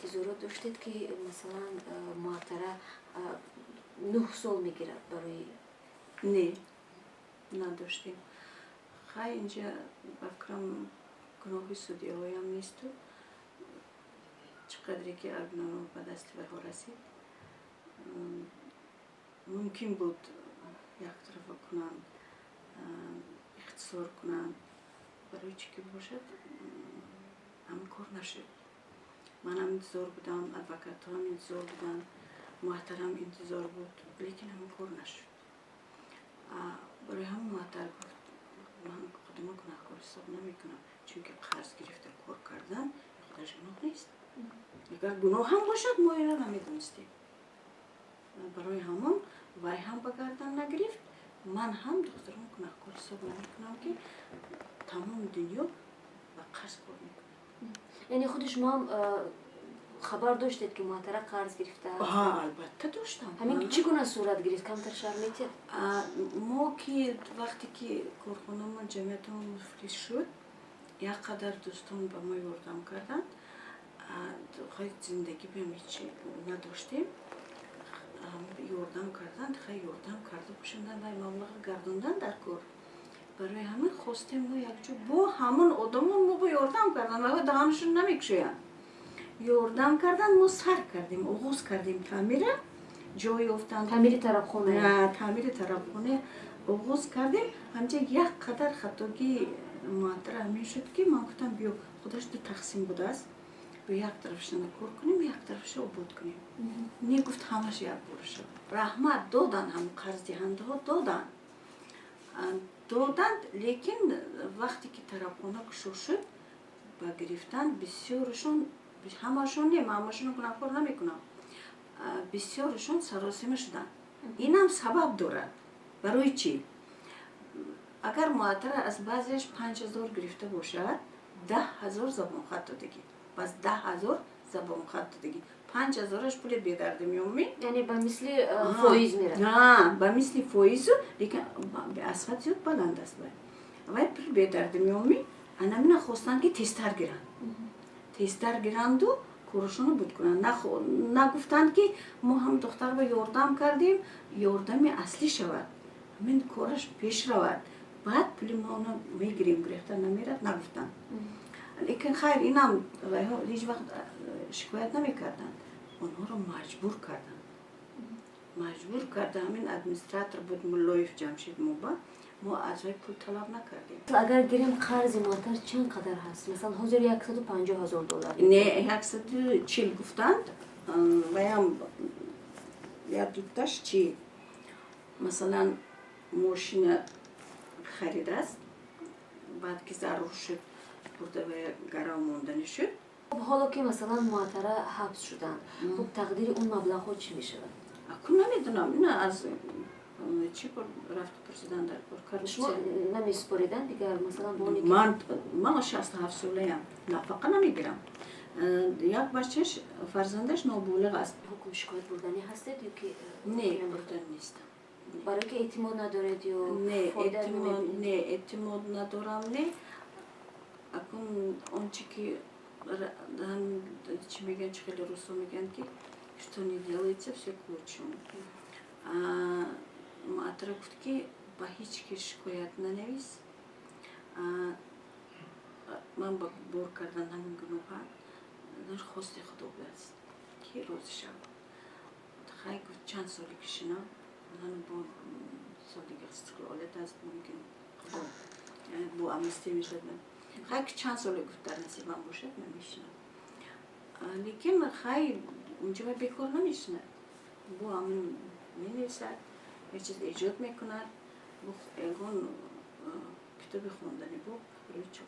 انتظارات داشتید که مثلا معطره 9 سال میگیرد برای نه نداشتیم. خیلی اینجا بفکرم گناهی سودی هایم نیست و چقدری که ابنانو به دست به رسید ممکن بود یک طرف کنن اختصار کنن برای چی که باشد همین کار نشد. من هم انتظار بودم، ادوکات هم انتظار بودن، محترم انتظار بود، لیکن همین کار نشد. برای هم محتر گفت من خودم گناهکار حساب نمیکنم، چون که قرض گرفته کار کردن خودش گناه نیست. اگر گناه هم باشد ما اینا نمیدونستیم. برای همون وای هم به گردن نگرفت، من هم دخترم گناهکار حساب نمیکنم که تمام دنیا با قرض کار میکنم. یعنی خود شما هم خبر داشتید که محتره قرض گرفته است؟ البته داشتم. همین چگونه صورت گرفت؟ کمتر شرح میتید؟ ما که وقتی که کارخانه ما جمعیتمون مفلس شد، یک قدر دوستان به ما یاردم کردند. خیلی زندگی به هیچی نداشتیم. یاردم کردند، خیلی یاردم کرده باشندن و مبلغ گردوندن در کار. برای همین خواستیم ما یک جو با همون آدمان ما با یاردم کردن و دهانشون نمیکشویند. یاردم کردن، ما سر کردیم، آغاز کردیم تعمیره، جای افتند. تعمیر طرفخانه؟ نه، تعمیر طرفخانه آغاز کردیم. همچه یک قدر خطاگی معطر همین شد که من گفتم بیا خودش دو تقسیم بوده است. به یک طرفش کار کنیم، یک طرفش آباد کنیم. نه گفت همش یک بار شد. رحمت دادن، هم قرض دهنده ها دادند، لیکن وقتی که طرفخانه کشو شد با گرفتن بسیارشون، همشون نه، من همشون گناهکار نمیکنم، بسیارشون سراسیمه شدن. این هم سبب دارد. برای چی؟ اگر معطر از بعضیش 5000 گرفته باشد، 10,000 زبان خط دادگی. بس 10,000 زبان خط دادگی. 5,000ش پول بیدرده میومی. یعنی به مثل فایز میره؟ نه، به مثل فایز، لیکن به اسفت زیاد بلند است. ولی پول بیدرده میومی. انا من خواستن که تستر گیرن. تستر گیرند و کارشونو بود کنن. نگفتند که ما هم دختر با یاردم کردیم، یاردم اصلی شود. همین کارش پیش رود. بعد پول ما اونو میگیریم، گرفته نمیرد، نگفتن. لیکن خیر اینم هیچ وقت شکایت نمیکردن. اونها رو مجبور کردن. مجبور کرده همین ادمنستراتور بود ملایف جمشید موبا. ما از وی پول طلب نکردیم. اگر گیریم قرض معطر چند قدر هست؟ مثلا حضور 150,000 دلار؟ نه، 140 گفتند. و هم یا دوتاش چی؟ مثلا ماشین خرید است. بعد که ضرور شد برده و گرام موندنی شد. حالا که مثلا معطره حبس شدن، خب تقدیر اون مبلغ ها چی میشه؟ اکنون نمیدونم، نه از چی رفت پرسیدن در کار شما نمیسپاریدن دیگر مثلا بانی که من 67 ساله ام، نفقه نمیگیرم. یک بچهش فرزندش نابالغ است. حکم شکایت بردنی هستید یا که نه بردن نیستم. برای که اعتماد ندارید یا نه اعتماد ندارم. نه اکن آنچه که چی میگن، چه خیلی روسو میگن که что не делается, все к лучшему. معطر گفت که با هیچ که شکایت ننویس. من با بور کردن همین گناه در خواست خدا است که روز شب خیلی گفت چند سالی کشیدم، من با سالی که استقلالت است ممکن خدا با امنستی میشد. خیلی چند سالی گفت در نصیبم باشد نمیشنم، لیکن خیلی اونجا بیکار نمیشنه. با همین مینویسد، یه چیز ایجاد میکند، با اگون کتاب خوندنی بود روی چاپ